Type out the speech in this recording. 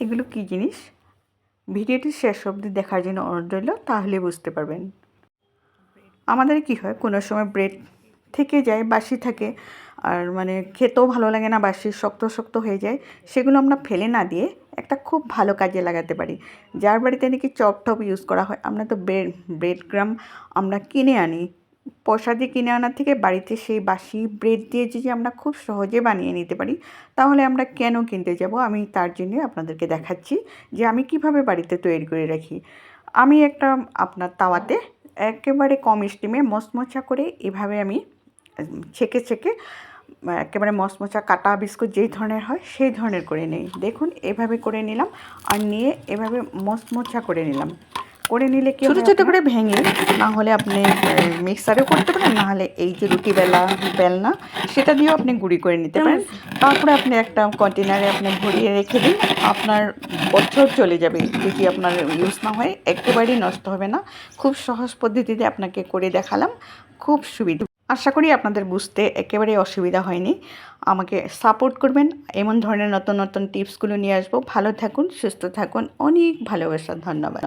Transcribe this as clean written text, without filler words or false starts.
এগুলো কী জিনিস। ভিডিওটি শেষ অবধি দেখার জন্য অনুরোধ রইল, তাহলে বুঝতে পারবেন। আমাদের কি হয়, কোনো সময় ব্রেড থেকে যায়, বাসি থাকে, আর মানে খেতেও ভালো লাগে না, বাসি শক্ত শক্ত হয়ে যায়। সেগুলো আমরা ফেলে না দিয়ে একটা খুব ভালো কাজে লাগাতে পারি। যার বাড়িতে নাকি চপ টপ ইউজ করা হয়, আমরা তো ব্রেড ক্রাম্ব আমরা কিনে আনি, পয়সা দিয়ে কিনে আনার থেকে বাড়িতে সেই বাসি ব্রেড দিয়ে যদি আমরা খুব সহজে বানিয়ে নিতে পারি, তাহলে আমরা কেন কিনতে যাব। আমি তার জন্য আপনাদেরকে দেখাচ্ছি যে আমি কিভাবে বাড়িতে তৈরি করে রাখি। আমি একটা আপনার তাওয়াতে একেবারে কম স্টিমে মচমচা করে এভাবে আমি ছেঁকে ছেঁকে একেবারে মচমচা কাটা বিস্কুট যেই ধরনের হয় সেই ধরনের করে নিই। দেখুন এভাবে করে নিলাম, আর নিয়ে এভাবে মচমচা করে নিলাম। করে নিলে কি ছোটো ছোটো করে ভেঙে, না হলে আপনি মিক্সারেও করতে পারেন, না হলে এই যে রুটি বেলনা সেটা দিয়েও আপনি গুঁড়ি করে নিতে পারেন। তারপরে আপনি একটা কন্টেনারে আপনি ভরিয়ে রেখে দিন, আপনার বছর চলে যাবে যদি আপনার ইউজ না হয়, একেবারেই নষ্ট হবে না। খুব সহজ পদ্ধতিতে আপনাকে করে দেখালাম, খুব সুবিধা। আশা করি আপনাদের বুঝতে একেবারেই অসুবিধা হয়নি। আমাকে সাপোর্ট করবেন, এমন ধরনের নতুন নতুন টিপসগুলো নিয়ে আসবো। ভালো থাকুন, সুস্থ থাকুন, অনেক ভালোবাসা, ধন্যবাদ।